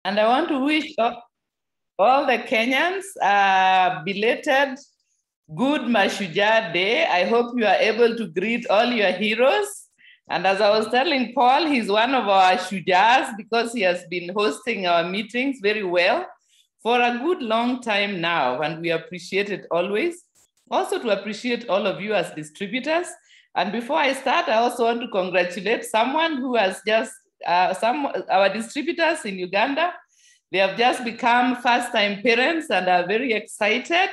And I want to wish all the Kenyans belated good Mashujaa Day. I hope you are able to greet all your heroes. And as I was telling Paul, he's one of our Shujas because he has been hosting our meetings very well for a good long time now. And we appreciate it always. Also to appreciate all of you as distributors. And before I start, I also want to congratulate someone who has just, our distributors in Uganda. They have just become first-time parents and are very excited.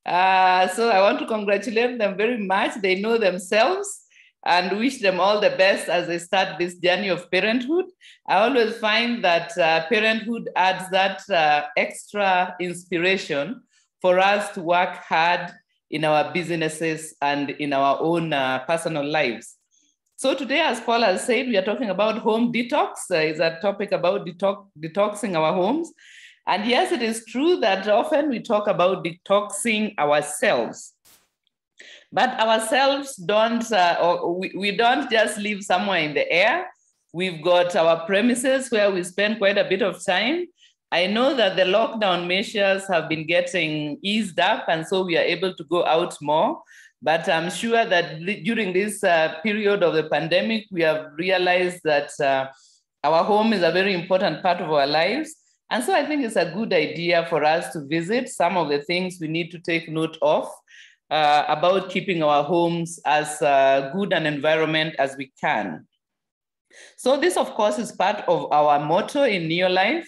So I want to congratulate them very much. They know themselves and wish them all the best as they start this journey of parenthood. I always find that parenthood adds that extra inspiration for us to work hard in our businesses and in our own personal lives. So today, as Paul has said, we are talking about home detox. It's a topic about detoxing our homes. And yes, it is true that often we talk about detoxing ourselves. But ourselves don't, we don't just live somewhere in the air. We've got our premises where we spend quite a bit of time. I know that the lockdown measures have been getting eased up, and so we are able to go out more. But I'm sure that during this period of the pandemic, we have realized that our home is a very important part of our lives. And so I think it's a good idea for us to visit some of the things we need to take note of about keeping our homes as good an environment as we can. So this, of course, is part of our motto in Neolife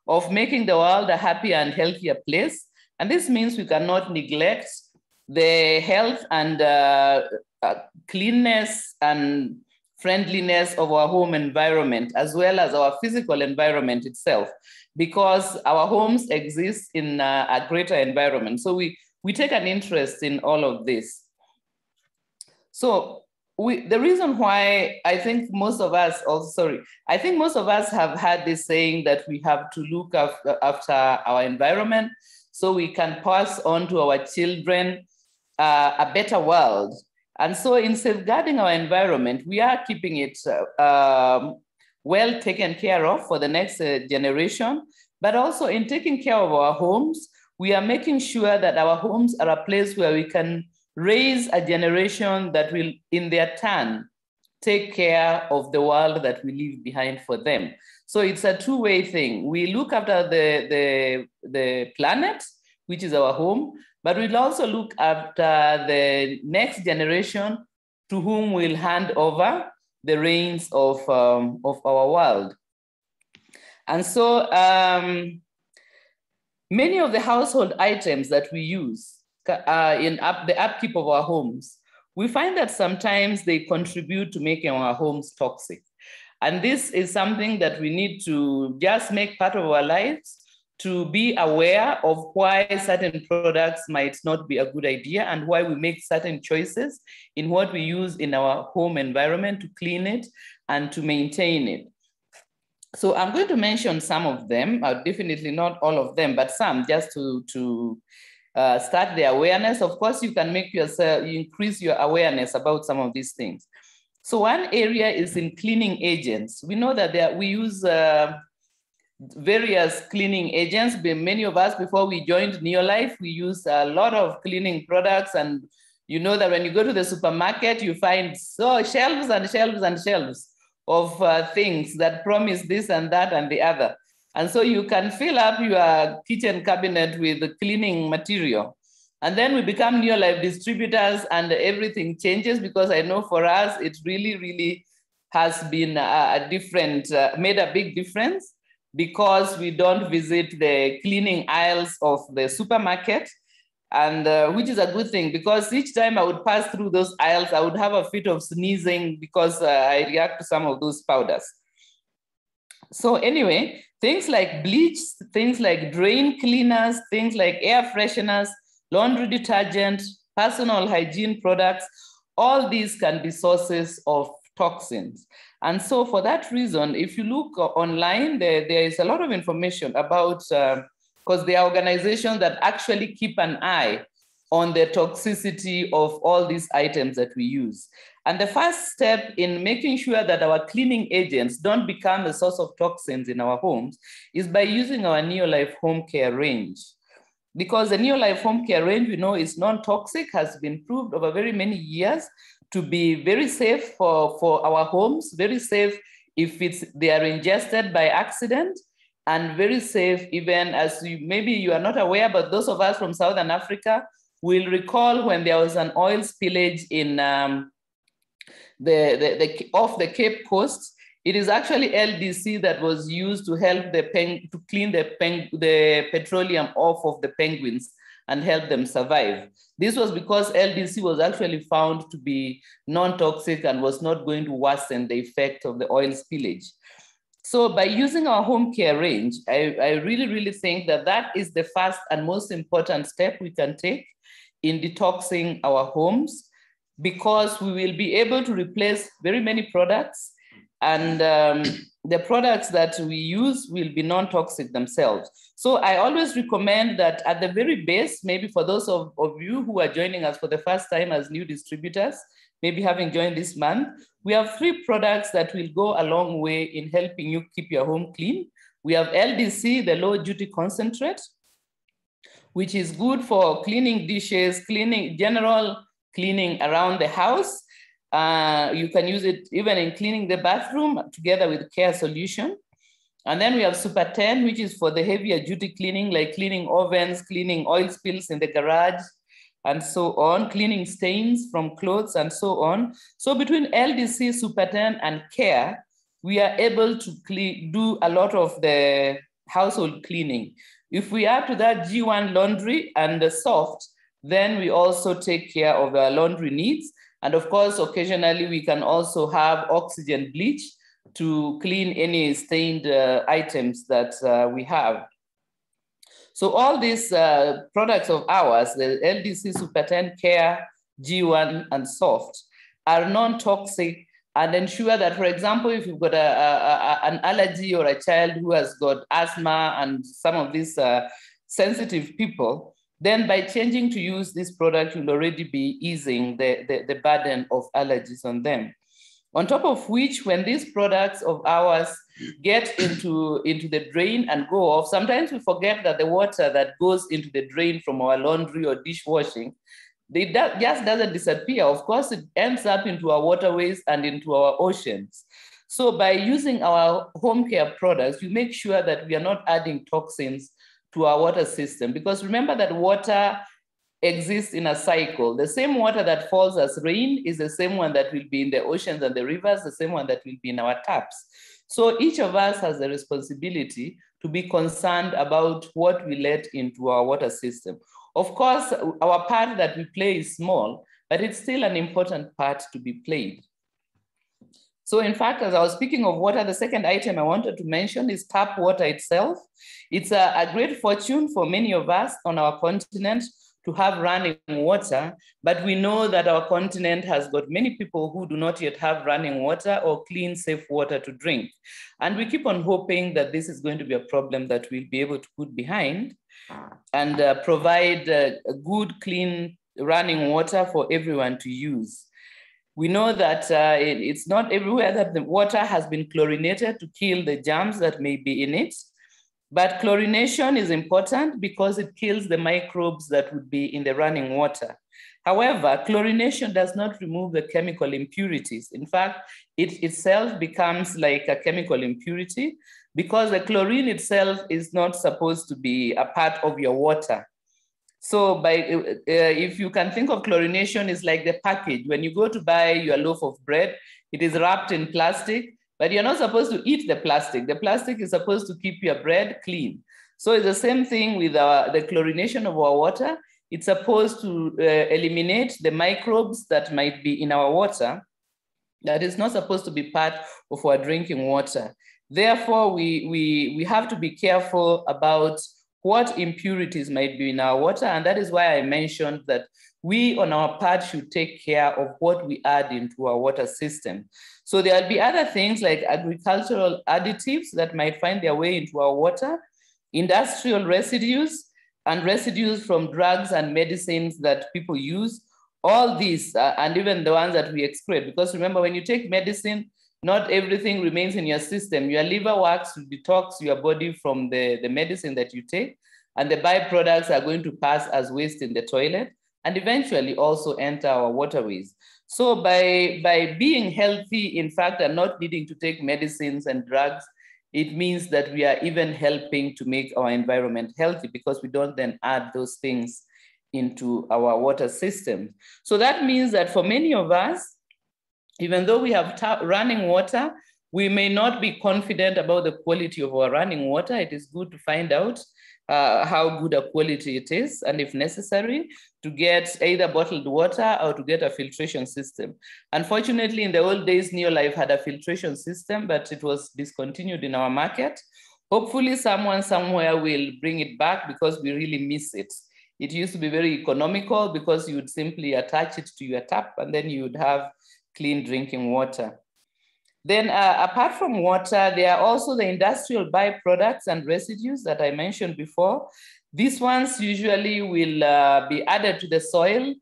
of making the world a happier and healthier place. And this means we cannot neglect the health and cleanness and friendliness of our home environment, as well as our physical environment itself, because our homes exist in a greater environment. So we take an interest in all of this. So the reason why I think most of us, I think most of us have had this saying that we have to look after our environment so we can pass on to our children a better world. And so in safeguarding our environment, we are keeping it well taken care of for the next generation, but also in taking care of our homes, we are making sure that our homes are a place where we can raise a generation that will, in their turn, take care of the world that we leave behind for them. So it's a two-way thing. We look after the planet, which is our home, but we'll also look after the next generation to whom we'll hand over the reins of our world. And so many of the household items that we use in the upkeep of our homes, we find that sometimes they contribute to making our homes toxic. And this is something that we need to just make part of our lives, to be aware of why certain products might not be a good idea and why we make certain choices in what we use in our home environment to clean it and to maintain it. So I'm going to mention some of them, definitely not all of them, but some, just to start the awareness. Of course, you can make yourself, increase your awareness about some of these things. So one area is in cleaning agents. We know that we use various cleaning agents. Many of us, before we joined Neolife, we use a lot of cleaning products. And you know that when you go to the supermarket, you find shelves and shelves and shelves of things that promise this and that and the other. And so you can fill up your kitchen cabinet with the cleaning material. And then we become Neolife distributors and everything changes, because I know for us, it really, really has been made a big difference, because we don't visit the cleaning aisles of the supermarket, and which is a good thing, because each time I would pass through those aisles, I would have a fit of sneezing because I react to some of those powders. So anyway, things like bleach, things like drain cleaners, things like air fresheners, laundry detergent, personal hygiene products, all these can be sources of toxins. And so for that reason, if you look online, there is a lot of information about, because there are organizations that actually keep an eye on the toxicity of all these items that we use. And the first step in making sure that our cleaning agents don't become a source of toxins in our homes is by using our Neolife home care range. Because the Neolife home care range, we know, is non-toxic, has been proved over very many years to be very safe for our homes, very safe if they are ingested by accident, and very safe even as maybe you are not aware, but those of us from Southern Africa will recall when there was an oil spillage in off the Cape Coast. It is actually LDC that was used to help to clean the petroleum off of the penguins and help them survive. This was because LDC was actually found to be non-toxic and was not going to worsen the effect of the oil spillage. So by using our home care range, I really, really think that that is the first and most important step we can take in detoxing our homes, because we will be able to replace very many products, and the products that we use will be non-toxic themselves. So I always recommend that at the very base, maybe for those of you who are joining us for the first time as new distributors, maybe having joined this month, we have 3 products that will go a long way in helping you keep your home clean. We have LDC, the low duty concentrate, which is good for cleaning dishes, general cleaning around the house. You can use it even in cleaning the bathroom together with Care Solution. And then we have Super 10, which is for the heavier duty cleaning, like cleaning ovens, cleaning oil spills in the garage, and so on, cleaning stains from clothes and so on. So between LDC, Super 10, and Care, we are able to do a lot of the household cleaning. If we add to that G1 laundry and the soft, then we also take care of our laundry needs. And of course, occasionally we can also have oxygen bleach to clean any stained items that we have. So all these products of ours, the LDC, Super 10, Care, G1, and Soft, are non-toxic and ensure that, for example, if you've got an allergy or a child who has got asthma and some of these sensitive people, then by changing to use this product, you'll already be easing the burden of allergies on them. On top of which, when these products of ours get into the drain and go off, sometimes we forget that the water that goes into the drain from our laundry or dishwashing, it just doesn't disappear. Of course, it ends up into our waterways and into our oceans. So by using our home care products, you make sure that we are not adding toxins to our water system, because remember that water exists in a cycle. The same water that falls as rain is the same one that will be in the oceans and the rivers, the same one that will be in our taps. So each of us has the responsibility to be concerned about what we let into our water system. Of course, our part that we play is small, but it's still an important part to be played. So in fact, as I was speaking of water, the second item I wanted to mention is tap water itself. It's a great fortune for many of us on our continent to have running water, but we know that our continent has got many people who do not yet have running water or clean, safe water to drink. And we keep on hoping that this is going to be a problem that we'll be able to put behind and provide a good, clean, running water for everyone to use. We know that it's not everywhere that the water has been chlorinated to kill the germs that may be in it. But chlorination is important because it kills the microbes that would be in the running water. However, chlorination does not remove the chemical impurities. In fact, it itself becomes like a chemical impurity because the chlorine itself is not supposed to be a part of your water. So if you can think of chlorination, it's like the package. When you go to buy your loaf of bread, it is wrapped in plastic, but you're not supposed to eat the plastic. The plastic is supposed to keep your bread clean. So it's the same thing with the chlorination of our water. It's supposed to eliminate the microbes that might be in our water that is not supposed to be part of our drinking water. Therefore, we have to be careful about what impurities might be in our water. And that is why I mentioned that we on our part should take care of what we add into our water system. So there'll be other things like agricultural additives that might find their way into our water, industrial residues, and residues from drugs and medicines that people use. all these, and even the ones that we excrete, because remember, when you take medicine, not everything remains in your system. Your liver works to detox your body from the medicine that you take, and the byproducts are going to pass as waste in the toilet and eventually also enter our waterways. So by being healthy, in fact, and not needing to take medicines and drugs, it means that we are even helping to make our environment healthy, because we don't then add those things into our water system. So that means that for many of us, even though we have running water, we may not be confident about the quality of our running water. It is good to find out how good a quality it is, and if necessary, to get either bottled water or to get a filtration system. Unfortunately, in the old days, Neolife had a filtration system, but it was discontinued in our market. Hopefully someone somewhere will bring it back, because we really miss it. It used to be very economical, because you would simply attach it to your tap and then you would have clean drinking water. Then apart from water, there are also the industrial byproducts and residues that I mentioned before. These ones usually will be added to the soil,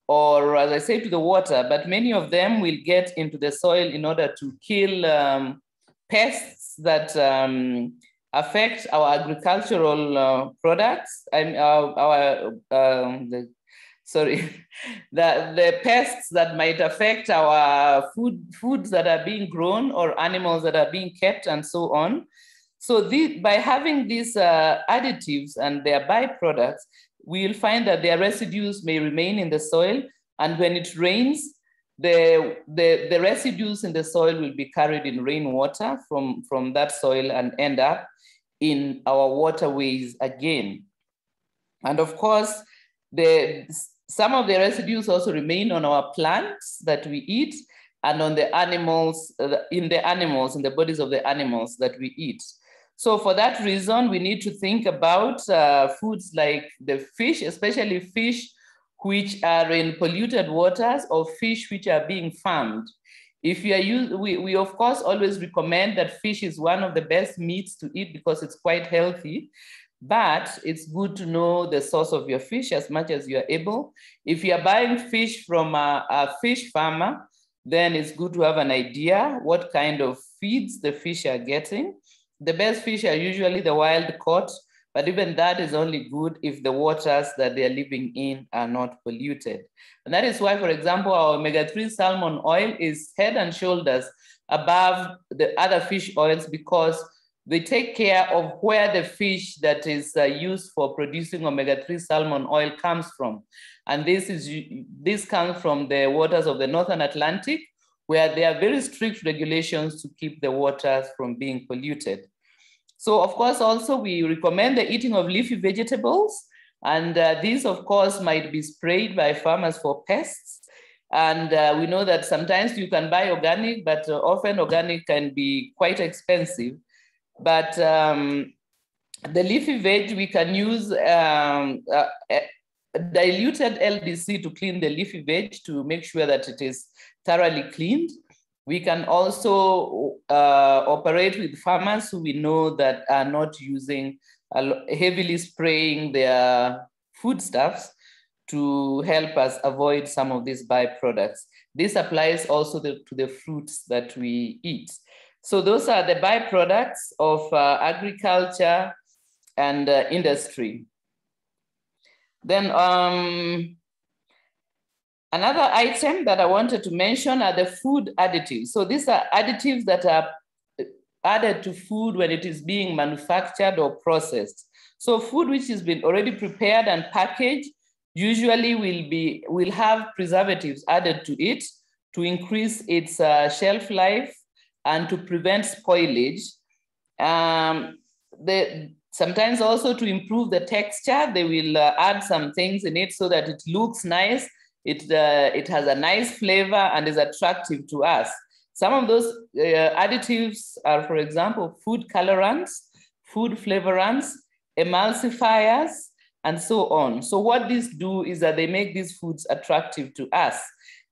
or as I say, to the water, but many of them will get into the soil in order to kill pests that affect our agricultural products and the pests that might affect our foods that are being grown or animals that are being kept and so on. So by having these additives and their byproducts, we'll find that their residues may remain in the soil, and when it rains, the residues in the soil will be carried in rainwater from that soil and end up in our waterways again. And of course, some of the residues also remain on our plants that we eat, and on the animals, in the bodies of the animals that we eat. So for that reason, we need to think about foods like the fish, especially fish which are in polluted waters, or fish which are being farmed. If you are we of course always recommend that fish is one of the best meats to eat because it's quite healthy. But it's good to know the source of your fish as much as you're able. If you're buying fish from a fish farmer, then it's good to have an idea what kind of feeds the fish are getting. The best fish are usually the wild caught, but even that is only good if the waters that they're living in are not polluted. And that is why, for example, our omega-3 salmon oil is head and shoulders above the other fish oils, because they take care of where the fish that is used for producing omega-3 salmon oil comes from. And this comes from the waters of the Northern Atlantic, where there are very strict regulations to keep the waters from being polluted. So of course, also we recommend the eating of leafy vegetables. And these, of course, might be sprayed by farmers for pests. And we know that sometimes you can buy organic, but often organic can be quite expensive. But the leafy veg, we can use diluted LDC to clean the leafy veg to make sure that it is thoroughly cleaned. We can also operate with farmers who we know that are not using heavily spraying their foodstuffs to help us avoid some of these byproducts. This applies also to the fruits that we eat. So those are the byproducts of agriculture and industry. Then another item that I wanted to mention are the food additives. So these are additives that are added to food when it is being manufactured or processed. So food which has been already prepared and packaged usually will have preservatives added to it to increase its shelf life and to prevent spoilage. Sometimes also to improve the texture, they will add some things in it so that it looks nice. It has a nice flavor and is attractive to us. Some of those additives are, for example, food colorants, food flavorants, emulsifiers, and so on. So what these do is that they make these foods attractive to us.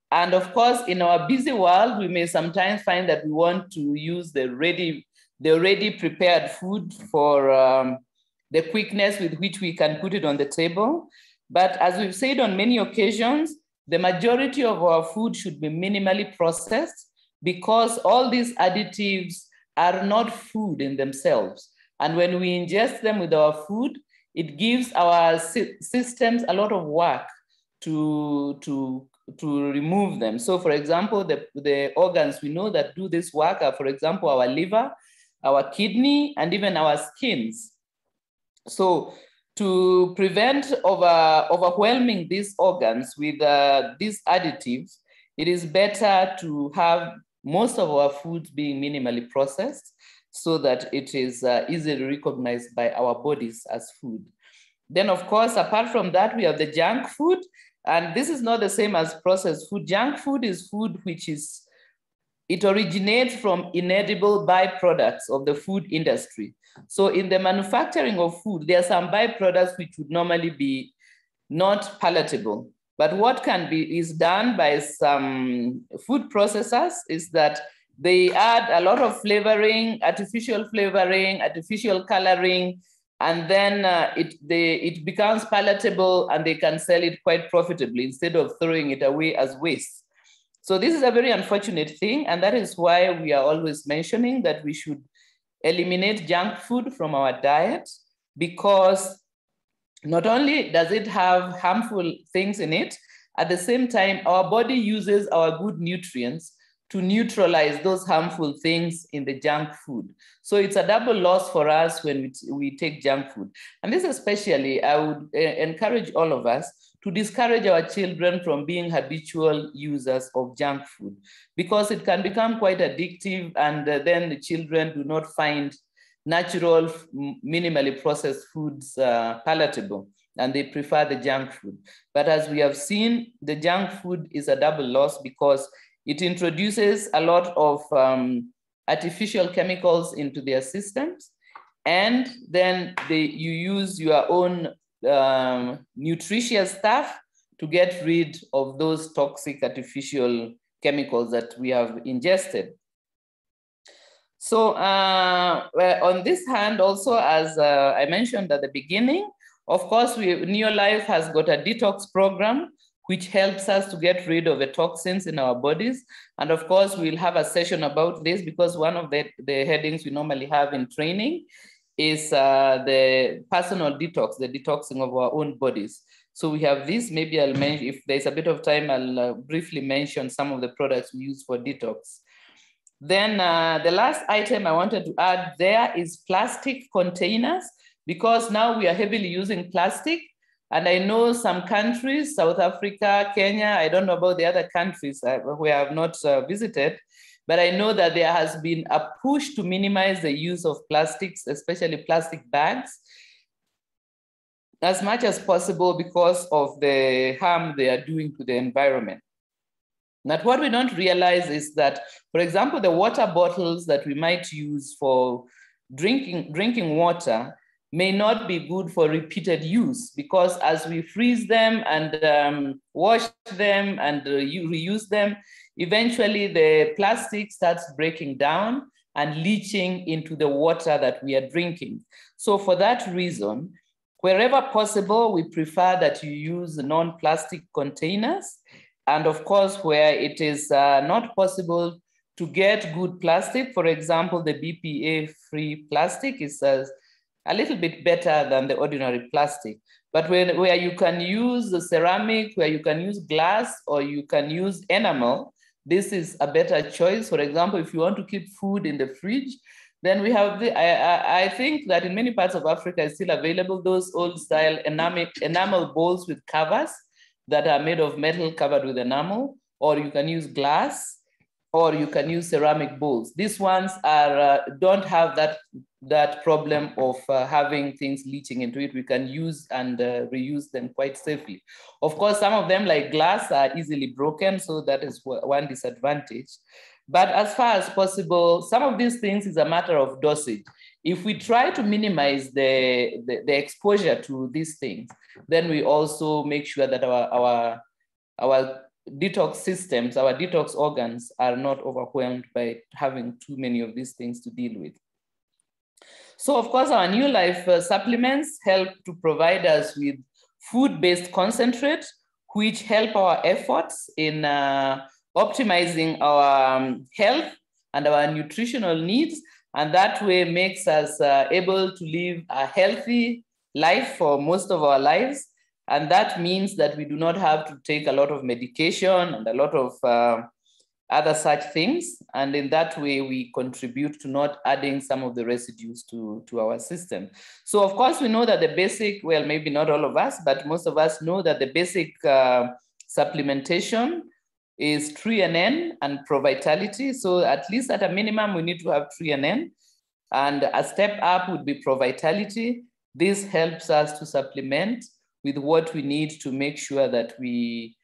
And of course, in our busy world, we may sometimes find that we want to use the already prepared food for the quickness with which we can put it on the table. But as we've said on many occasions, the majority of our food should be minimally processed, because all these additives are not food in themselves. And when we ingest them with our food, it gives our systems a lot of work to remove them. So for example, the organs we know that do this work are, for example, our liver, our kidney, and even our skins. So to prevent overwhelming these organs with these additives, it is better to have most of our foods being minimally processed so that it is easily recognized by our bodies as food. Then, of course, apart from that, we have the junk food. And this is not the same as processed food. Junk food is food which it originates from inedible byproducts of the food industry. So in the manufacturing of food, there are some byproducts which would normally be not palatable. But what is done by some food processors is that they add a lot of flavoring, artificial coloring, and then it becomes palatable and they can sell it quite profitably instead of throwing it away as waste. So this is a very unfortunate thing, and that is why we are always mentioning that we should eliminate junk food from our diet, because not only does it have harmful things in it, at the same time, our body uses our good nutrients to neutralize those harmful things in the junk food. So it's a double loss for us when we take junk food. And this especially, I would encourage all of us to discourage our children from being habitual users of junk food, because it can become quite addictive, and then the children do not find natural, minimally processed foods palatable, and they prefer the junk food. But as we have seen, the junk food is a double loss because it introduces a lot of artificial chemicals into their systems, and then you use your own nutritious stuff to get rid of those toxic artificial chemicals that we have ingested. So on this hand also, as I mentioned at the beginning, of course, Neolife has got a detox program which helps us to get rid of the toxins in our bodies. And of course, we'll have a session about this, because one of the headings we normally have in training is the personal detox, the detoxing of our own bodies. So we have this. Maybe I'll mention, if there's a bit of time, I'll briefly mention some of the products we use for detox. Then the last item I wanted to add there is plastic containers, because now we are heavily using plastic. And I know some countries, South Africa, Kenya, I don't know about the other countries we have not visited, but I know that there has been a push to minimize the use of plastics, especially plastic bags, as much as possible because of the harm they are doing to the environment. But what we don't realize is that, for example, the water bottles that we might use for drinking water may not be good for repeated use, because as we freeze them and wash them and reuse them, eventually the plastic starts breaking down and leaching into the water that we are drinking. So for that reason, wherever possible, we prefer that you use non-plastic containers. And of course, where it is not possible to get good plastic, for example, the BPA-free plastic is a little bit better than the ordinary plastic. But where you can use the ceramic, where you can use glass, or you can use enamel, this is a better choice. For example, if you want to keep food in the fridge, then we have I think that in many parts of Africa is still available, those old style enamel bowls with covers that are made of metal covered with enamel, or you can use glass, or you can use ceramic bowls. These ones don't have that problem of having things leaching into it. We can use and reuse them quite safely. Of course, some of them, like glass, are easily broken, so that is one disadvantage. But as far as possible, some of these things is a matter of dosage. If we try to minimize the exposure to these things, then we also make sure that our detox systems, our detox organs are not overwhelmed by having too many of these things to deal with. So of course, our Neolife supplements help to provide us with food-based concentrate, which help our efforts in optimizing our health and our nutritional needs. And that way makes us able to live a healthy life for most of our lives. And that means that we do not have to take a lot of medication and a lot of other such things. And in that way, we contribute to not adding some of the residues to our system. So of course, we know that the basic, well, maybe not all of us, but most of us know that the basic supplementation is 3NN and Pro-Vitality. So at least at a minimum, we need to have 3NN. And a step up would be Pro-Vitality. This helps us to supplement with what we need to make sure that we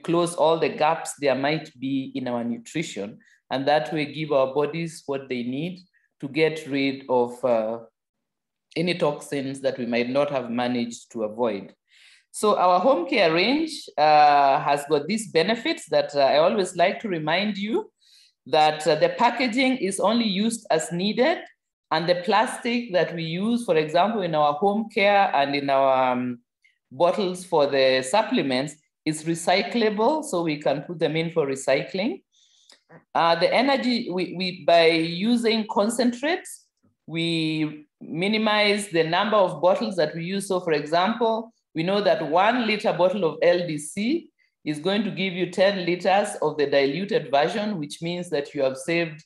close all the gaps there might be in our nutrition. And that way give our bodies what they need to get rid of any toxins that we might not have managed to avoid. So our home care range has got these benefits that I always like to remind you that the packaging is only used as needed, and the plastic that we use, for example, in our home care and in our bottles for the supplements is recyclable, so we can put them in for recycling. The energy, by using concentrates, we minimize the number of bottles that we use. So for example, we know that 1 liter bottle of LDC is going to give you 10 liters of the diluted version, which means that you have saved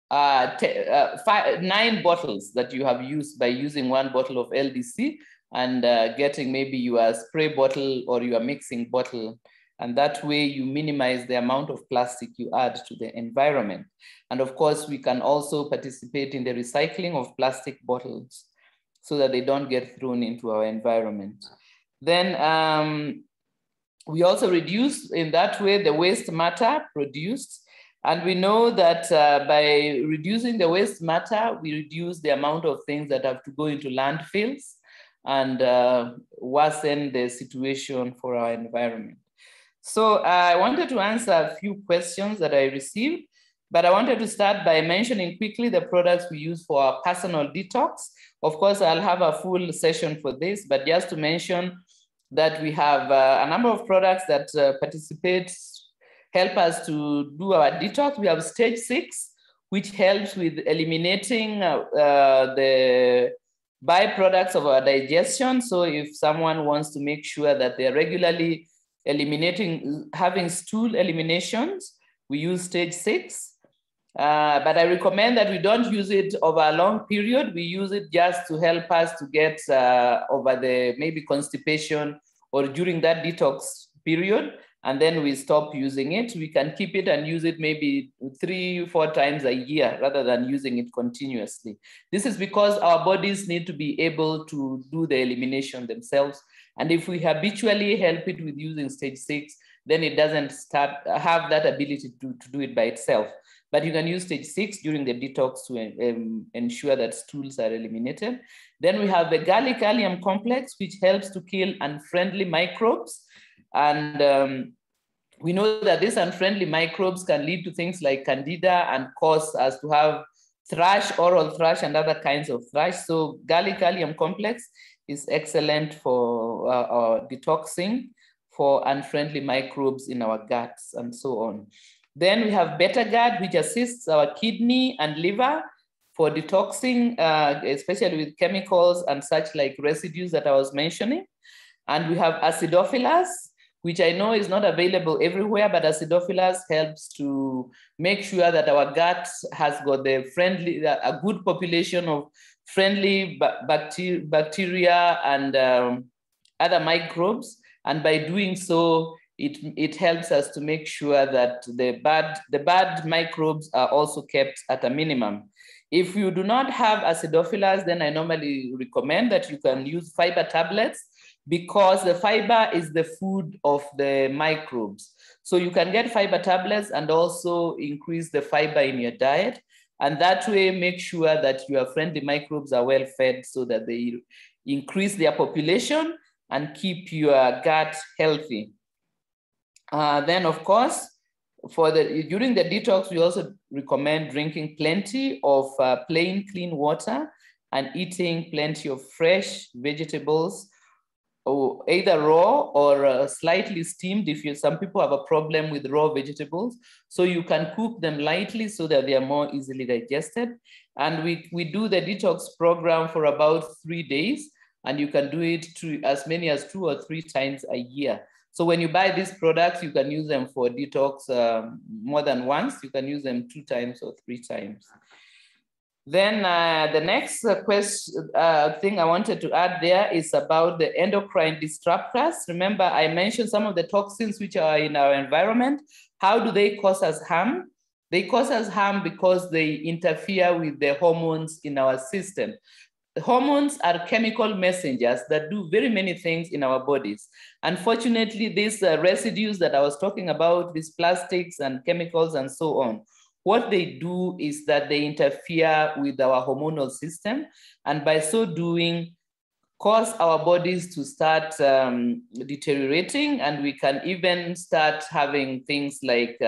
9 bottles that you have used by using 1 bottle of LDC and getting maybe your spray bottle or your mixing bottle. And that way you minimize the amount of plastic you add to the environment. And of course, we can also participate in the recycling of plastic bottles so that they don't get thrown into our environment. Then we also reduce in that way the waste matter produced. And we know that by reducing the waste matter, we reduce the amount of things that have to go into landfills and worsen the situation for our environment. So I wanted to answer a few questions that I received, but I wanted to start by mentioning quickly the products we use for our personal detox. Of course, I'll have a full session for this, but just to mention that we have a number of products that help us to do our detox. We have stage 6, which helps with eliminating the byproducts of our digestion. So if someone wants to make sure that they're regularly having stool eliminations, we use stage 6. But I recommend that we don't use it over a long period. We use it just to help us to get over the maybe constipation or during that detox period, and then we stop using it. We can keep it and use it maybe 3-4 times a year rather than using it continuously. This is because our bodies need to be able to do the elimination themselves. And if we habitually help it with using stage 6, then it doesn't have that ability to do it by itself. But you can use stage 6 during the detox to ensure that stools are eliminated. Then we have the garlic allium complex, which helps to kill unfriendly microbes. And we know that these unfriendly microbes can lead to things like candida and cause us to have thrush, oral thrush, and other kinds of thrush. So garlic allium complex is excellent for detoxing for unfriendly microbes in our guts and so on. Then we have Beta-Guard, which assists our kidney and liver for detoxing, especially with chemicals and such like residues that I was mentioning. And we have Acidophilus, which I know is not available everywhere, but Acidophilus helps to make sure that our gut has got a good population of friendly bacteria and other microbes. And by doing so, it helps us to make sure that the bad microbes are also kept at a minimum. If you do not have Acidophilus, then I normally recommend that you can use fiber tablets, because the fiber is the food of the microbes. So you can get fiber tablets and also increase the fiber in your diet. And that way, make sure that your friendly microbes are well fed so that they increase their population and keep your gut healthy. Then, of course, during the detox, we also recommend drinking plenty of plain, clean water and eating plenty of fresh vegetables or either raw or slightly steamed if some people have a problem with raw vegetables. So you can cook them lightly so that they are more easily digested. And we do the detox program for about 3 days, and you can do it to as many as 2 or 3 times a year. So when you buy these products, you can use them for detox more than once. You can use them 2 times or 3 times. Then the next thing I wanted to add there is about the endocrine disruptors. Remember, I mentioned some of the toxins which are in our environment. How do they cause us harm? They cause us harm because they interfere with the hormones in our system. The hormones are chemical messengers that do very many things in our bodies. Unfortunately, these residues that I was talking about, these plastics and chemicals and so on, what they do is that they interfere with our hormonal system, and by so doing, cause our bodies to start deteriorating, and we can even start having things like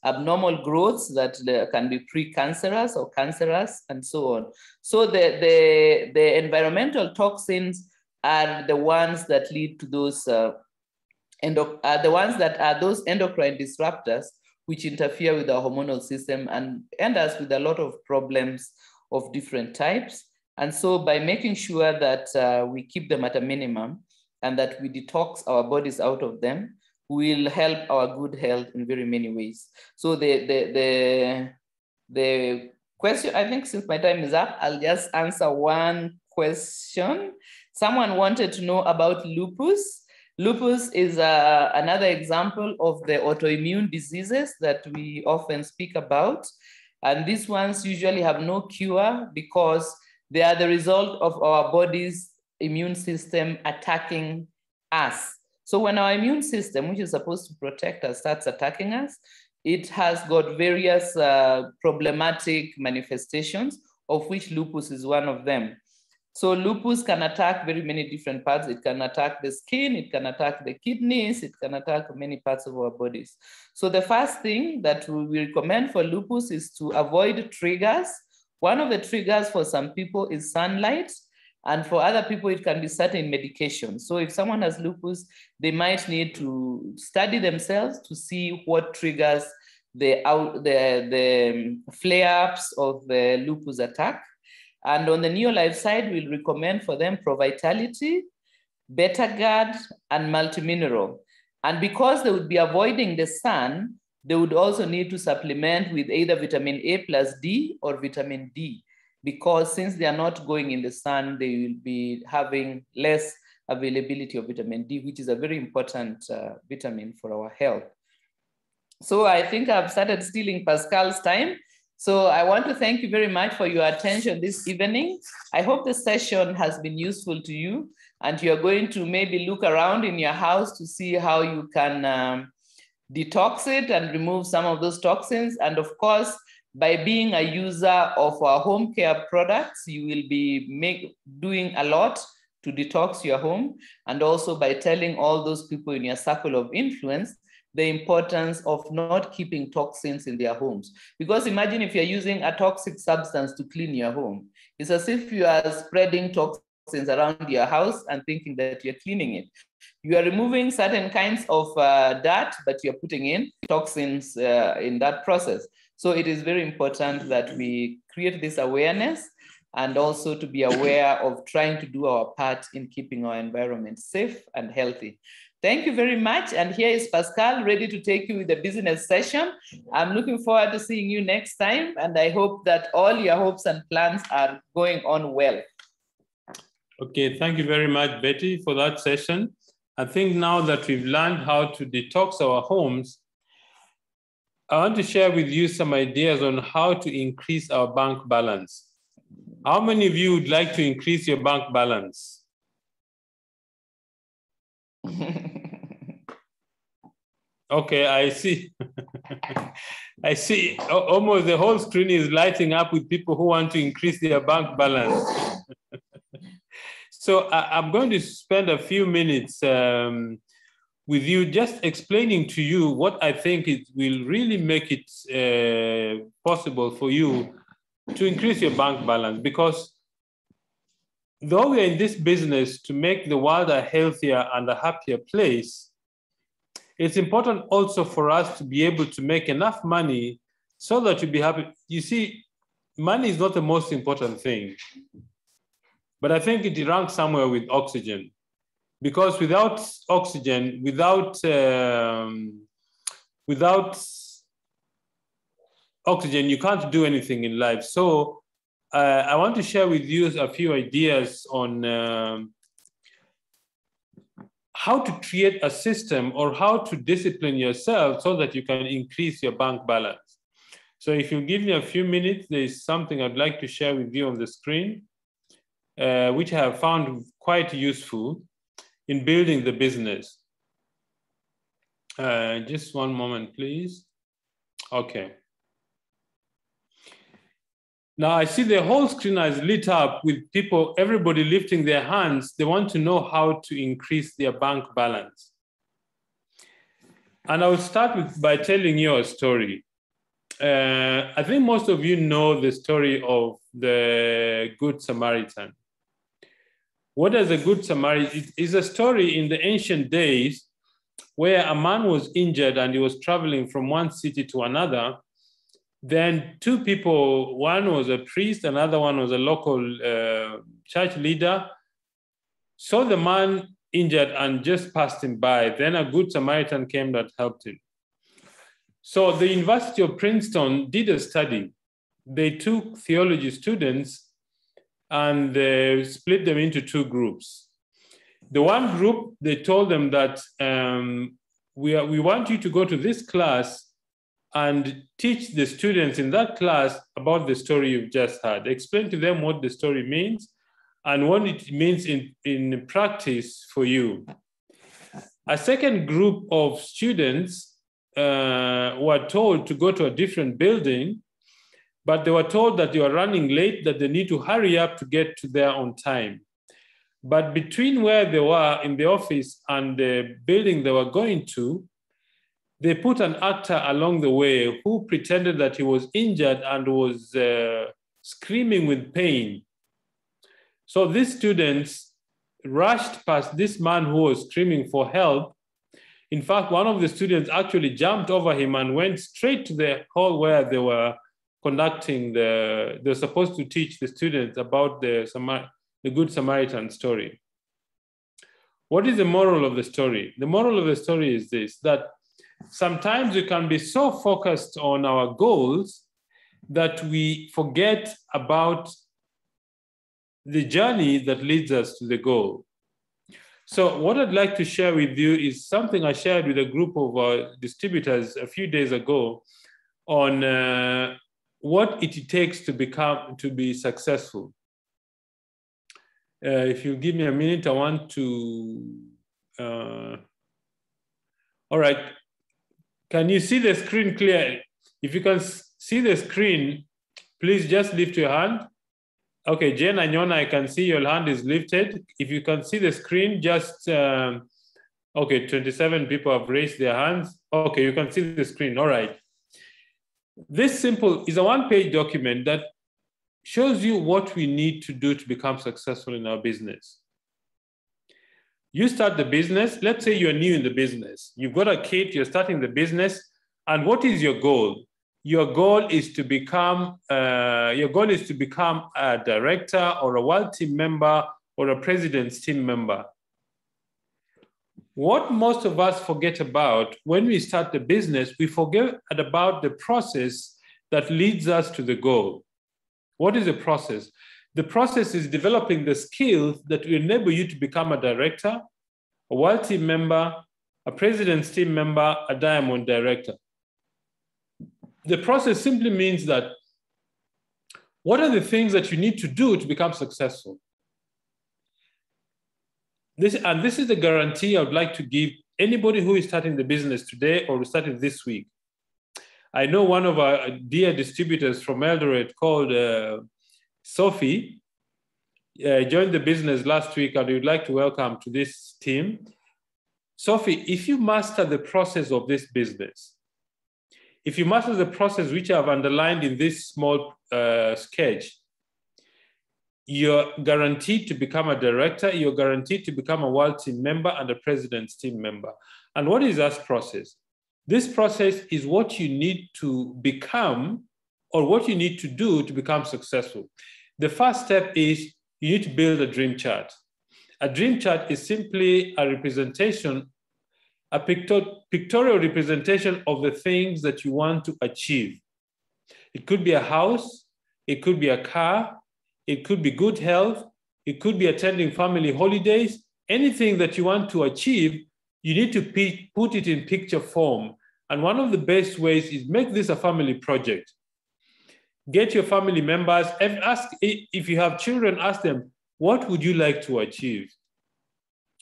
abnormal growths that can be precancerous or cancerous and so on. So the environmental toxins are the ones that lead to those those endocrine disruptors, which interfere with our hormonal system and end us with a lot of problems of different types. And so by making sure that we keep them at a minimum and that we detox our bodies out of them, will help our good health in very many ways. So the question, I think since my time is up, I'll just answer one question. Someone wanted to know about lupus. Lupus is another example of the autoimmune diseases that we often speak about. And these ones usually have no cure because they are the result of our body's immune system attacking us. So when our immune system, which is supposed to protect us, starts attacking us, it has got various problematic manifestations, of which lupus is one of them. So lupus can attack very many different parts. It can attack the skin, it can attack the kidneys, it can attack many parts of our bodies. So the first thing that we recommend for lupus is to avoid triggers. One of the triggers for some people is sunlight, and for other people, it can be certain medication. So if someone has lupus, they might need to study themselves to see what triggers the flare-ups of the lupus attack. And on the Neolife side, we'll recommend for them Pro-Vitality, Betagard, and Multimineral. And because they would be avoiding the sun, they would also need to supplement with either vitamin A plus D or vitamin D, because since they are not going in the sun, they will be having less availability of vitamin D, which is a very important vitamin for our health. So I think I've started stealing Pascal's time. So I want to thank you very much for your attention this evening. I hope the session has been useful to you, and you're going to maybe look around in your house to see how you can detox it and remove some of those toxins. And of course, by being a user of our home care products, you will be doing a lot to detox your home, and also by telling all those people in your circle of influence the importance of not keeping toxins in their homes. Because imagine if you're using a toxic substance to clean your home. It's as if you are spreading toxins around your house and thinking that you're cleaning it. You are removing certain kinds of dirt, but you're putting in toxins in that process. So it is very important that we create this awareness, and also to be aware of trying to do our part in keeping our environment safe and healthy. Thank you very much. And here is Pascal, ready to take you with the business session. I'm looking forward to seeing you next time. And I hope that all your hopes and plans are going on well. Okay, thank you very much, Betty, for that session. I think now that we've learned how to detox our homes, I want to share with you some ideas on how to increase our bank balance. How many of you would like to increase your bank balance? Okay, I see. I see almost the whole screen is lighting up with people who want to increase their bank balance. So I'm going to spend a few minutes with you just explaining to you what I think it will really make it possible for you to increase your bank balance. Because though we are in this business to make the world a healthier and a happier place, it's important also for us to be able to make enough money so that you'll be happy. You see, money is not the most important thing, but I think it ranks somewhere with oxygen, because without oxygen, without oxygen, you can't do anything in life. So I want to share with you a few ideas on how to create a system or how to discipline yourself so that you can increase your bank balance. So if you give me a few minutes, there's something I'd like to share with you on the screen, which I have found quite useful in building the business. Just one moment, please. Okay. Now I see the whole screen is lit up with people, everybody lifting their hands. They want to know how to increase their bank balance. And I will start by telling you a story. I think most of you know the story of the Good Samaritan. What is a Good Samaritan? It is a story in the ancient days where a man was injured and he was traveling from one city to another. Then two people, one was a priest, another one was a local church leader, saw the man injured and just passed him by. Then a Good Samaritan came that helped him. So the University of Princeton did a study. They took theology students and they split them into two groups. The one group, they told them that we want you to go to this class and teach the students in that class about the story you've just heard. Explain to them what the story means and what it means in practice for you. A second group of students were told to go to a different building, but they were told that they were running late, that they need to hurry up to get to there on time. But between where they were in the office and the building they were going to, they put an actor along the way who pretended that he was injured and was screaming with pain. So these students rushed past this man who was screaming for help. In fact, one of the students actually jumped over him and went straight to the hall where they were conducting they're supposed to teach the students about the Good Samaritan story. What is the moral of the story? The moral of the story is this, that sometimes we can be so focused on our goals that we forget about the journey that leads us to the goal. So what I'd like to share with you is something I shared with a group of distributors a few days ago on what it takes to be successful. If you give me a minute, I want to, all right. Can you see the screen clearly? If you can see the screen, please just lift your hand. Okay, Jen Anyona, I can see your hand is lifted. If you can see the screen, just, okay, 27 people have raised their hands. Okay, you can see the screen, all right. This simple is a one-page document that shows you what we need to do to become successful in our business. You start the business, let's say you're new in the business. You've got a kit, you're starting the business, and what is your goal? Your goal is to become a director or a world team member or a president's team member. What most of us forget about when we start the business, we forget about the process that leads us to the goal. What is the process? The process is developing the skills that will enable you to become a director, a world team member, a president's team member, a diamond director. The process simply means that what are the things that you need to do to become successful? This is the guarantee I would like to give anybody who is starting the business today or starting this week. I know one of our dear distributors from Eldoret called Sophie joined the business last week, and we would like to welcome to this team. Sophie, if you master the process of this business, if you master the process which I've underlined in this small sketch, you're guaranteed to become a director, you're guaranteed to become a world team member and a president's team member. And what is that process? This process is what you need to become or what you need to do to become successful. The first step is you need to build a dream chart. A dream chart is simply a representation, a pictorial representation of the things that you want to achieve. It could be a house, it could be a car, it could be good health, it could be attending family holidays. Anything that you want to achieve, you need to put it in picture form. And one of the best ways is make this a family project. Get your family members, and ask, if you have children, ask them, what would you like to achieve?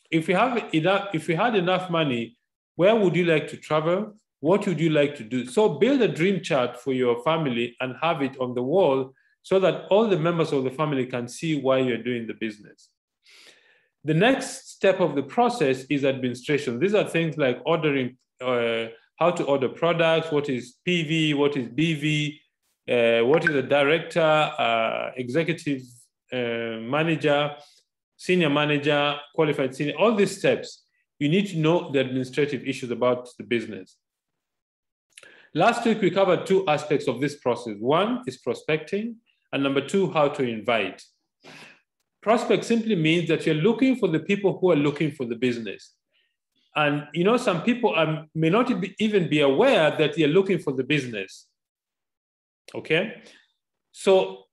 If you had enough money, where would you like to travel? What would you like to do? So build a dream chart for your family and have it on the wall so that all the members of the family can see why you're doing the business. The next step of the process is administration. These are things like ordering, how to order products, what is PV, what is BV, what is a director, executive manager, senior manager, qualified senior, all these steps. You need to know the administrative issues about the business. Last week, we covered two aspects of this process. One is prospecting, and number two, how to invite. Prospect simply means that you're looking for the people who are looking for the business. And you know, some people may not even be aware that you're looking for the business. Okay? So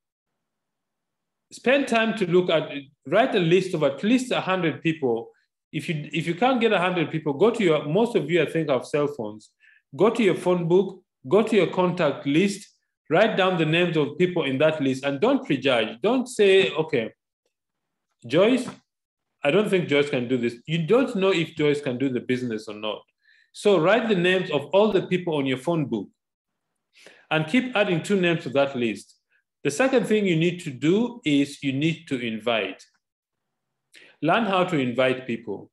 spend time to write a list of at least 100 people. If you can't get 100 people, go to most of you I think have cell phones. Go to your phone book, go to your contact list, write down the names of people in that list, and don't prejudge. Don't say, okay, Joyce, I don't think Joyce can do this. You don't know if Joyce can do the business or not. So write the names of all the people on your phone book and keep adding 2 names to that list. The second thing you need to do is you need to invite. Learn how to invite people.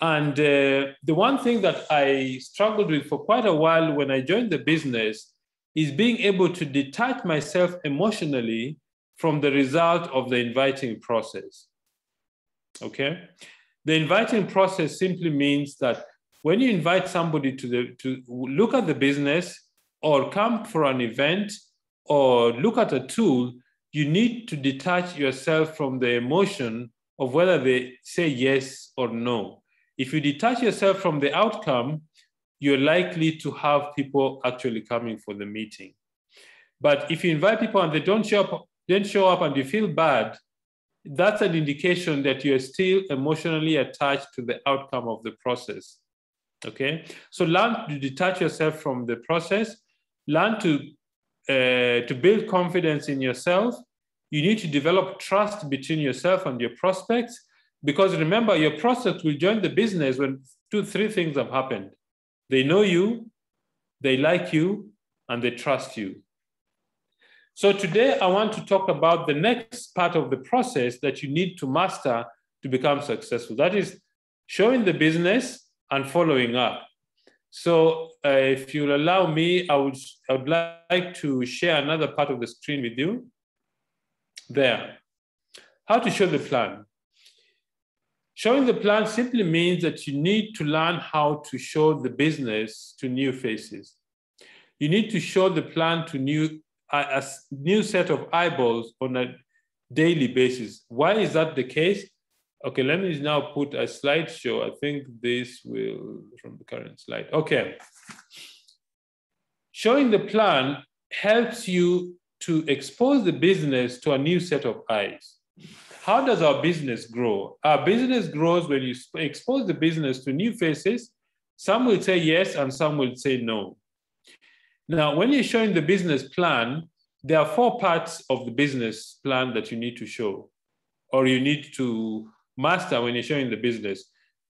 And the one thing that I struggled with for quite a while when I joined the business is being able to detach myself emotionally from the result of the inviting process. Okay? The inviting process simply means that when you invite somebody to look at the business or come for an event or look at a tool, you need to detach yourself from the emotion of whether they say yes or no. If you detach yourself from the outcome, you're likely to have people actually coming for the meeting. But if you invite people and they don't show up and you feel bad, that's an indication that you're still emotionally attached to the outcome of the process. Okay? So learn to detach yourself from the process, learn to build confidence in yourself. You need to develop trust between yourself and your prospects, because remember, your prospects will join the business when 2-3 things have happened. They know you, they like you, and they trust you. So today I want to talk about the next part of the process that you need to master to become successful. That is showing the business and following up. So if you'll allow me, I would like to share another part of the screen with you. There. How to show the plan. Showing the plan simply means that you need to learn how to show the business to new faces. You need to show the plan to a new set of eyeballs on a daily basis. Why is that the case? Okay, let me now put a slideshow. I think this will, from the current slide. Okay. Showing the plan helps you to expose the business to a new set of eyes. How does our business grow? Our business grows when you expose the business to new faces. Some will say yes and some will say no. Now, when you're showing the business plan, there are 4 parts of the business plan that you need to show, or you need to master when you're showing the business.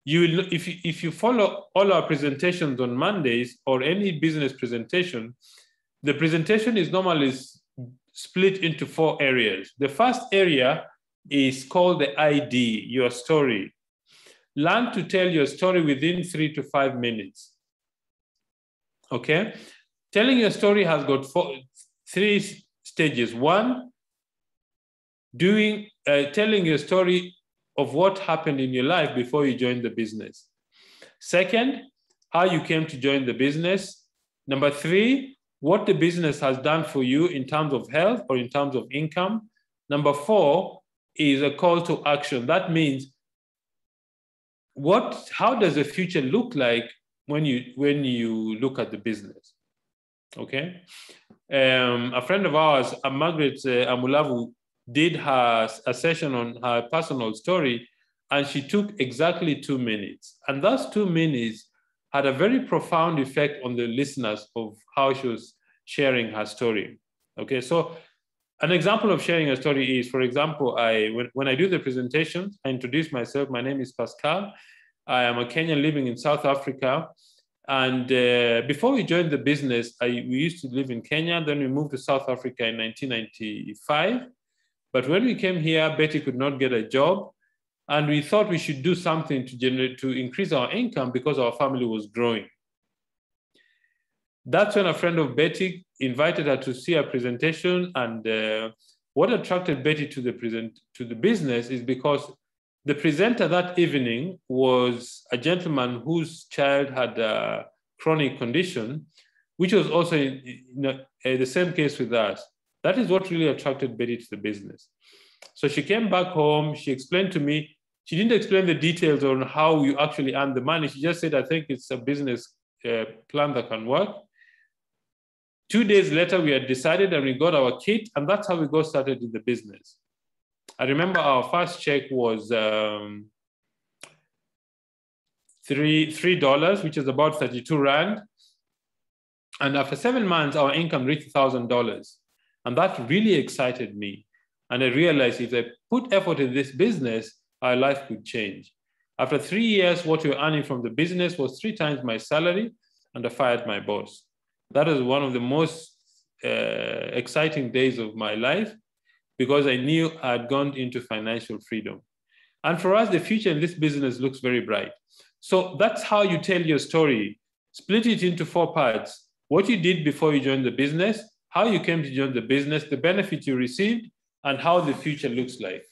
You will, if you follow all our presentations on Mondays or any business presentation, the presentation is normally split into 4 areas. The first area is called the ID, your story. Learn to tell your story within 3 to 5 minutes. Okay? Telling your story has got 3 stages. 1, telling your story of what happened in your life before you joined the business. Second, how you came to join the business. Number 3, what the business has done for you in terms of health or in terms of income. Number 4 is a call to action. That means how does the future look like when you look at the business? Okay. A friend of ours, Margaret Amulavu, did a session on her personal story, and she took exactly 2 minutes. And those 2 minutes had a very profound effect on the listeners of how she was sharing her story. Okay, so an example of sharing a story is, for example, when I do the presentation, I introduce myself. My name is Pascal. I am a Kenyan living in South Africa. And before we joined the business, we used to live in Kenya. Then we moved to South Africa in 1995. But when we came here, Betty could not get a job. And we thought we should do something to increase our income because our family was growing. That's when a friend of Betty invited her to see a presentation. And what attracted Betty to the business is because the presenter that evening was a gentleman whose child had a chronic condition, which was also the same case with us. That is what really attracted Betty to the business. So she came back home. She explained to me. She didn't explain the details on how you actually earn the money. She just said, I think it's a business plan that can work. 2 days later, we had decided and we got our kit, and that's how we got started in the business. I remember our first check was $3, which is about 32 Rand. And after 7 months, our income reached $1,000. And that really excited me. And I realized if I put effort in this business, our life could change. After 3 years, what we were earning from the business was 3 times my salary, and I fired my boss. That was one of the most exciting days of my life, because I knew I had gone into financial freedom. And for us, the future in this business looks very bright. So that's how you tell your story. Split it into 4 parts. What you did before you joined the business, how you came to join the business, the benefits you received, and how the future looks like.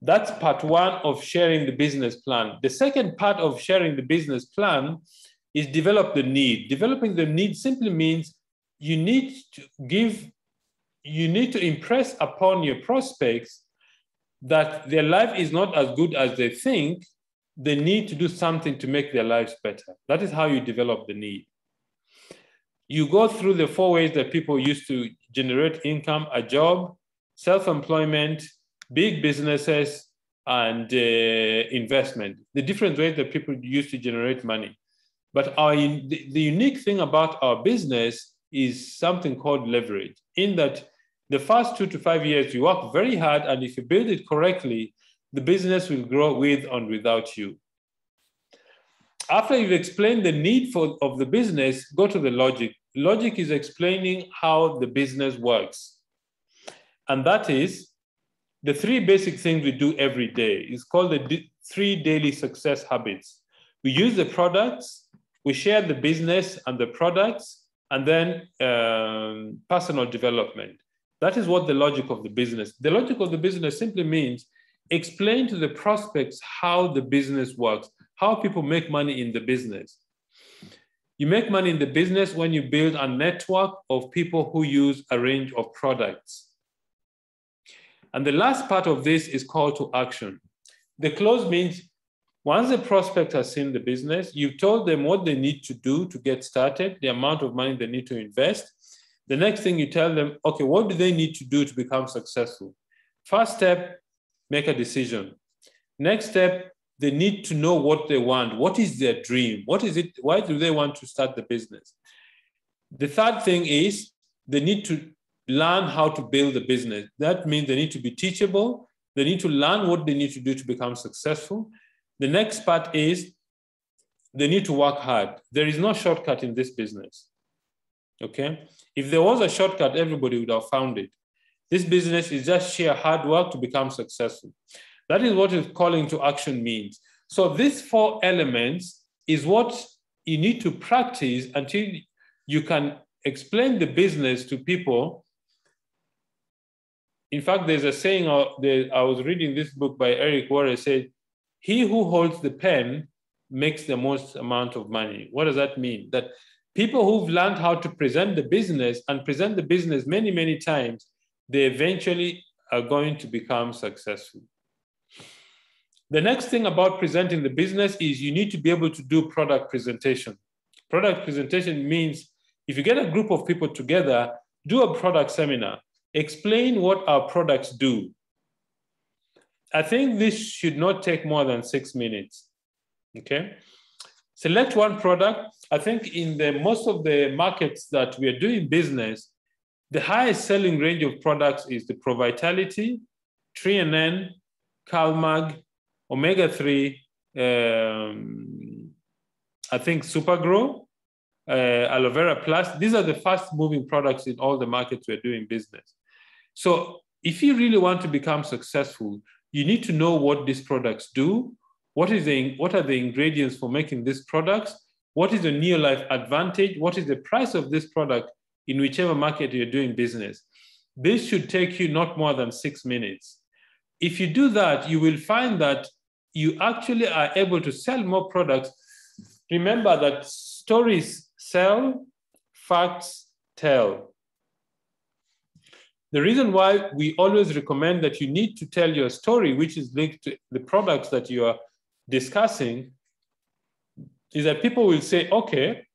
That's part 1 of sharing the business plan. The second part of sharing the business plan is develop the need. Developing the need simply means you need to impress upon your prospects that their life is not as good as they think. They need to do something to make their lives better. That is how you develop the need. You go through the 4 ways that people used to generate income: a job, self-employment, big businesses, and investment. The different ways that people used to generate money. But the unique thing about our business is something called leverage, in that the first 2 to 5 years, you work very hard, and if you build it correctly, the business will grow with and without you. After you've explained the need of the business, go to the logic. Logic is explaining how the business works. And that is the 3 basic things we do every day. It's called the 3 daily success habits. We use the products, we share the business and the products, and then personal development. That is what the logic of the business. The logic of the business simply means explain to the prospects how the business works, how people make money in the business. You make money in the business when you build a network of people who use a range of products. And the last part of this is call to action. The close means once the prospect has seen the business, you've told them what they need to do to get started, the amount of money they need to invest. The next thing you tell them, okay, what do they need to do to become successful? First step, make a decision. Next step, they need to know what they want. What is their dream? What is it? Why do they want to start the business? The third thing is they need to learn how to build a business. That means they need to be teachable. They need to learn what they need to do to become successful. The next part is they need to work hard. There is no shortcut in this business, okay? If there was a shortcut, everybody would have found it. This business is just sheer hard work to become successful. That is what calling to action means. So these 4 elements is what you need to practice until you can explain the business to people In fact, there's a saying, I was reading this book by Eric Warren, said, he who holds the pen makes the most amount of money. What does that mean? That people who've learned how to present the business and present the business many, many times, they eventually are going to become successful. The next thing about presenting the business is you need to be able to do product presentation. Product presentation means if you get a group of people together, do a product seminar, explain what our products do. I think this should not take more than 6 minutes, okay? Select one product. I think in most of the markets that we are doing business, the highest selling range of products is the ProVitality, 3NN, CalMag, Omega-3, I think Supergrow, Aloe Vera Plus. These are the fast moving products in all the markets we're doing business. So if you really want to become successful, you need to know what these products do, what are the ingredients for making these products, what is the Neolife advantage, what is the price of this product in whichever market you're doing business. This should take you not more than 6 minutes. If you do that, you will find that you actually are able to sell more products. Remember that stories sell, facts tell. The reason why we always recommend that you need to tell your story, which is linked to the products that you are discussing, is that people will say, okay,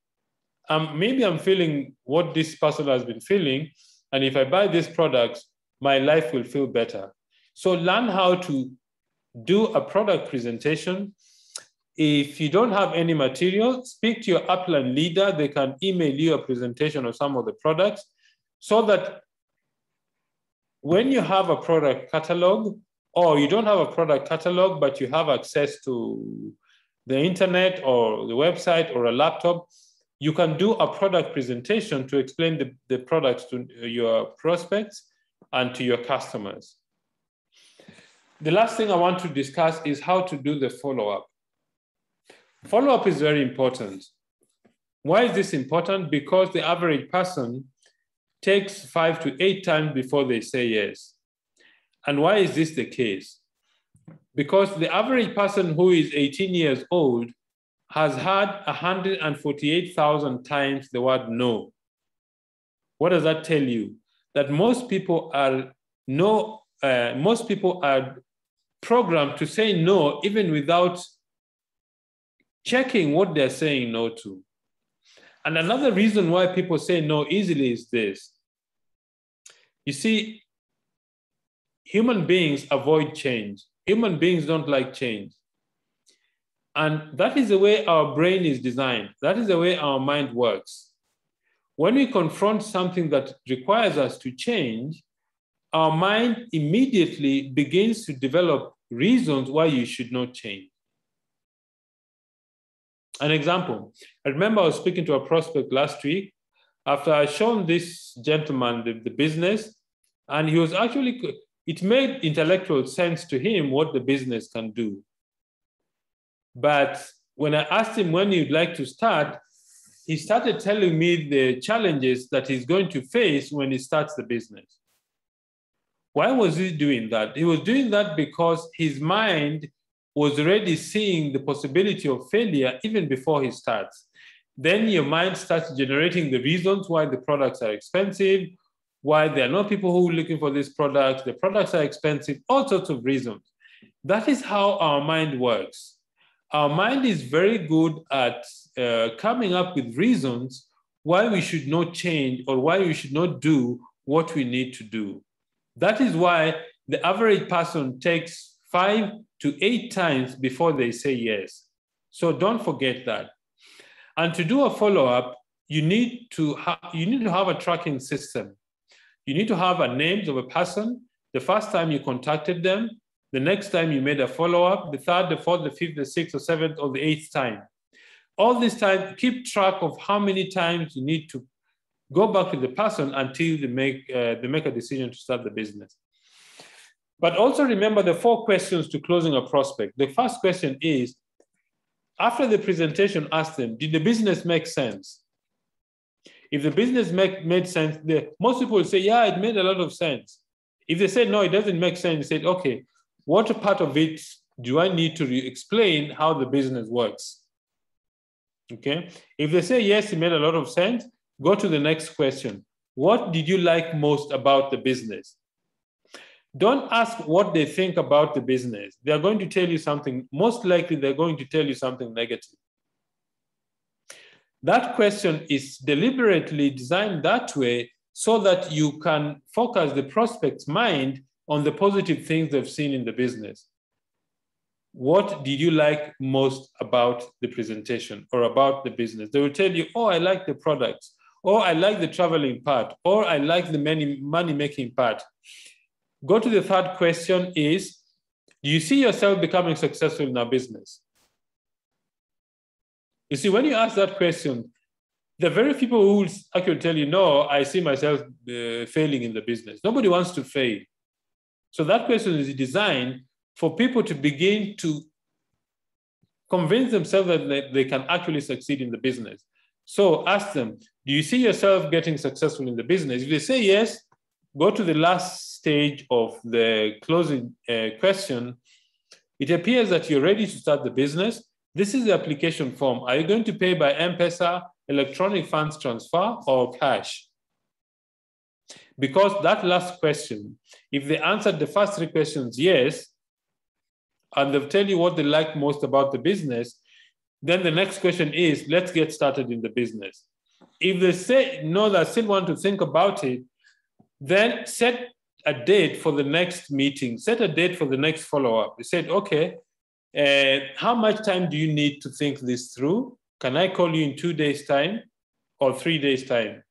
maybe I'm feeling what this person has been feeling, and if I buy these products, my life will feel better. So learn how to do a product presentation. If you don't have any material, speak to your upline leader. They can email you a presentation of some of the products so that when you have a product catalog, or you don't have a product catalog, but you have access to the internet or the website or a laptop, you can do a product presentation to explain the products to your prospects and to your customers. The last thing I want to discuss is how to do the follow-up. Follow-up is very important. Why is this important? Because the average person takes 5 to 8 times before they say yes. And why is this the case? Because the average person who is 18 years old has had 148,000 times the word no. What does that tell you? That most people are programmed to say no even without checking what they're saying no to. And another reason why people say no easily is this. You see, human beings avoid change. Human beings don't like change. And that is the way our brain is designed. That is the way our mind works. When we confront something that requires us to change, our mind immediately begins to develop reasons why you should not change. An example, I remember I was speaking to a prospect last week after I shown this gentleman the business, and he was actually, it made intellectual sense to him what the business can do. But when I asked him when he'd like to start, he started telling me the challenges that he's going to face when he starts the business. Why was he doing that? He was doing that because his mind was already seeing the possibility of failure even before he starts. Then your mind starts generating the reasons why the products are expensive, why there are not people who are looking for these products, the products are expensive, all sorts of reasons. That is how our mind works. Our mind is very good at coming up with reasons why we should not change or why we should not do what we need to do. That is why the average person takes 5 to 8 times before they say yes. So don't forget that. And to do a follow-up, you need to have a tracking system. You need to have a name of a person, the first time you contacted them, the next time you made a follow-up, the 3rd, the 4th, the 5th, the 6th, or 7th, or the 8th time. All this time, keep track of how many times you need to go back to the person until they make a decision to start the business. But also remember the 4 questions to closing a prospect. The first question is, after the presentation, ask them, did the business make sense? If the business made sense, most people will say, yeah, it made a lot of sense. If they say, no, it doesn't make sense, say, okay, what part of it do I need to explain how the business works? Okay. If they say, yes, it made a lot of sense, go to the next question. What did you like most about the business? Don't ask what they think about the business. They're going to tell you something, most likely they're going to tell you something negative. That question is deliberately designed that way so that you can focus the prospect's mind on the positive things they've seen in the business. What did you like most about the presentation or about the business? They will tell you, oh, I like the products, or I like the traveling part, or I like the money-making part. Go to the third question is, do you see yourself becoming successful in our business? You see, when you ask that question, the very people who will actually tell you, no, I see myself failing in the business. Nobody wants to fail. So that question is designed for people to begin to convince themselves that they can actually succeed in the business. So ask them, do you see yourself getting successful in the business? If they say yes, go to the last stage of the closing question. It appears that you're ready to start the business. This is the application form. Are you going to pay by M-Pesa, electronic funds transfer, or cash? Because that last question, if they answered the first three questions yes, and they'll tell you what they like most about the business, then the next question is, let's get started in the business. If they say no, they still want to think about it, then set a date for the next meeting, set a date for the next follow-up. They said, okay, how much time do you need to think this through? Can I call you in 2 days' time or 3 days' time?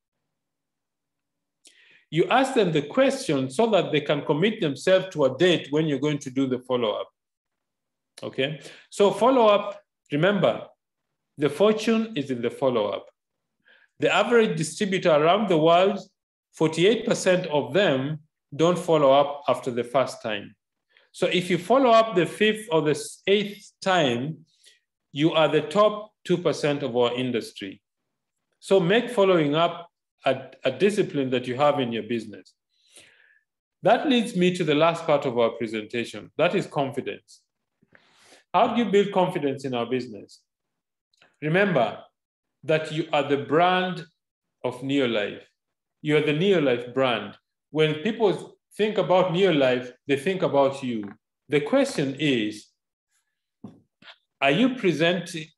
You ask them the question so that they can commit themselves to a date when you're going to do the follow-up. Okay, so follow-up, remember, the fortune is in the follow-up. The average distributor around the world, 48% of them don't follow up after the first time. So if you follow up the 5th or the 8th time, you are the top 2% of our industry. So make following up a discipline that you have in your business. That leads me to the last part of our presentation. That is confidence. How do you build confidence in our business? Remember that you are the brand of Neolife. You are the Neolife brand. When people think about Neolife, they think about you. The question is, are you presenting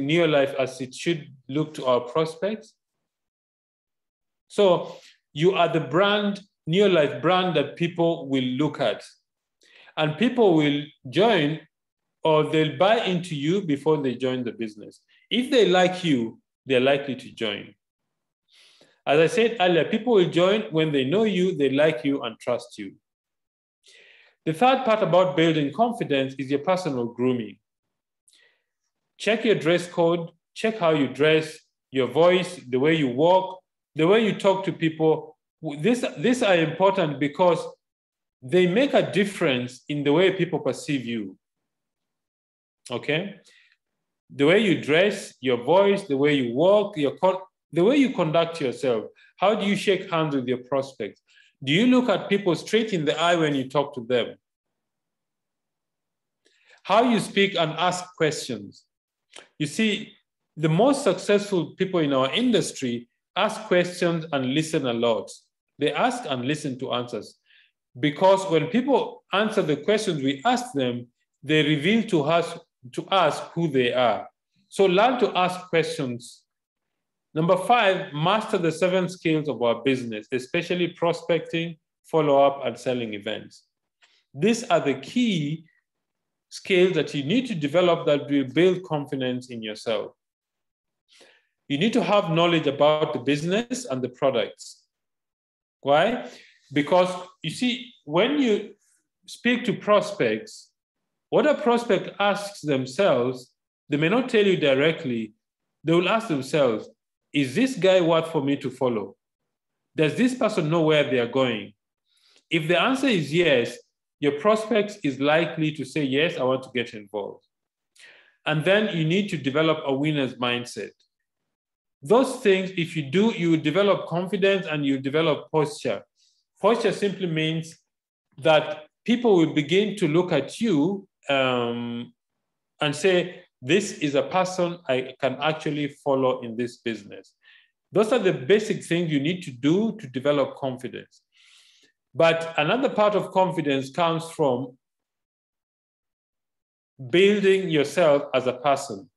Neolife as it should look to our prospects? So you are the brand, Neolife brand that people will look at. And people will join or they'll buy into you before they join the business. If they like you, they're likely to join. As I said earlier, people will join when they know you, they like you, and trust you. The third part about building confidence is your personal grooming. Check your dress code, check how you dress, your voice, the way you walk, the way you talk to people. These are important because they make a difference in the way people perceive you. Okay? The way you dress, your voice, the way you walk, the way you conduct yourself. How do you shake hands with your prospects? Do you look at people straight in the eye when you talk to them? How you speak and ask questions. You see, the most successful people in our industry ask questions and listen a lot. They ask and listen to answers. Because when people answer the questions we ask them, they reveal to us who they are. So learn to ask questions. Number 5, master the 7 skills of our business, especially prospecting, follow-up, and selling events. These are the key skills that you need to develop that will build confidence in yourself. You need to have knowledge about the business and the products. Why? Because you see, when you speak to prospects, what a prospect asks themselves, they may not tell you directly, they will ask themselves, is this guy worth for me to follow? Does this person know where they are going? If the answer is yes, your prospect is likely to say, yes, I want to get involved. And then you need to develop a winner's mindset. Those things, if you do, you will develop confidence and you develop posture. posture simply means that people will begin to look at you and say, this is a person I can actually follow in this business. Those are the basic things you need to do to develop confidence. But another part of confidence comes from building yourself as a person.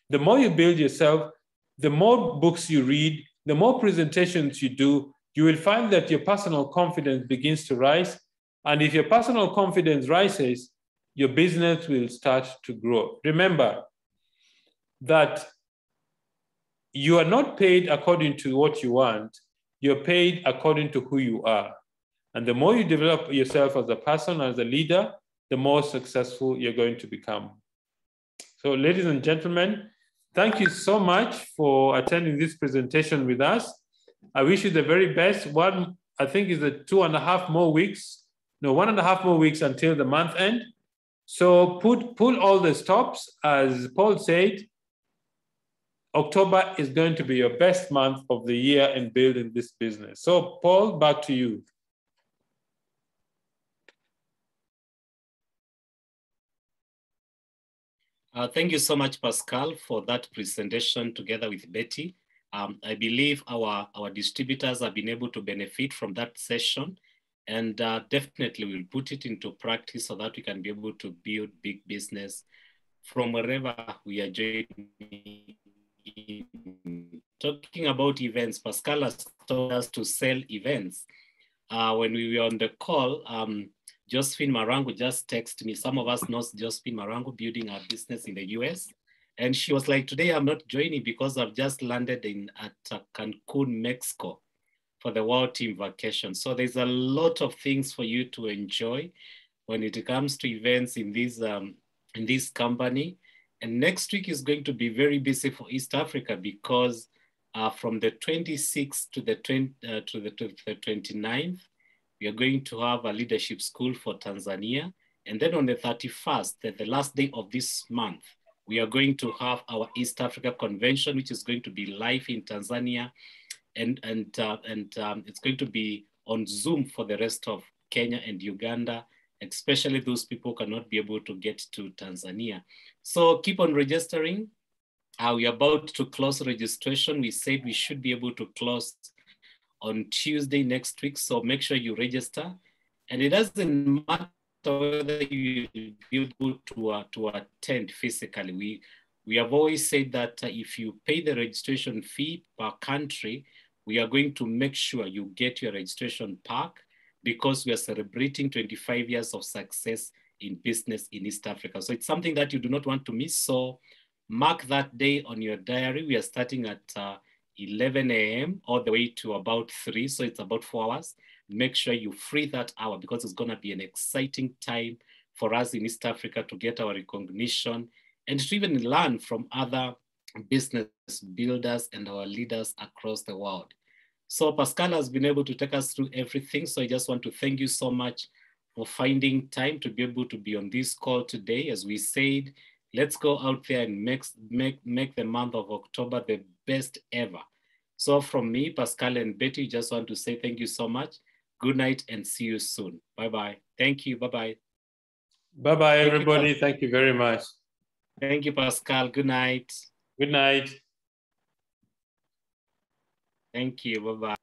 The more you build yourself, the more books you read, the more presentations you do, you will find that your personal confidence begins to rise. And if your personal confidence rises, your business will start to grow. Remember that you are not paid according to what you want, you're paid according to who you are. And the more you develop yourself as a person, as a leader, the more successful you're going to become. So ladies and gentlemen, thank you so much for attending this presentation with us. I wish you the very best. I think is the 1.5 more weeks until the month end. So pull all the stops. As Paul said, October is going to be your best month of the year in building this business. So Paul, back to you. Thank you so much, Pascal, for that presentation together with Betty. I believe our distributors have been able to benefit from that session, and definitely we'll put it into practice so that we can be able to build big business from wherever we are joining. Talking about events, Pascal has told us to sell events. When we were on the call, Josephine Marango just texted me. Some of us know Josephine Marango building our business in the US. And she was like, today I'm not joining because I've just landed at Cancun, Mexico for the World Team Vacation. So there's a lot of things for you to enjoy when it comes to events in this company. And next week is going to be very busy for East Africa because from the 26th to the 29th, we are going to have a leadership school for Tanzania. And then on the 31st, the last day of this month, we are going to have our East Africa convention, which is going to be live in Tanzania. And it's going to be on Zoom for the rest of Kenya and Uganda, especially those people who cannot be able to get to Tanzania. So keep on registering. We're about to close registration. We said we should be able to close on Tuesday next week. So make sure you register. And it doesn't matter whether you be able to attend physically. We have always said that if you pay the registration fee per country, we are going to make sure you get your registration pack because we are celebrating 25 years of success in business in East Africa. So it's something that you do not want to miss. So mark that day on your diary. We are starting at 11 a.m. all the way to about 3. So it's about 4 hours. Make sure you free that hour because it's going to be an exciting time for us in East Africa to get our recognition and to even learn from other business builders and our leaders across the world. So Pascal has been able to take us through everything. So I just want to thank you so much for finding time to be able to be on this call today. As we said, let's go out there and make the month of October the best ever. So from me, Pascal and Betty, just want to say thank you so much. Good night and see you soon. Bye-bye. Thank you. Bye-bye. Bye-bye, everybody. Thank you very much. Thank you, Pascal. Good night. Good night. Thank you. Bye-bye.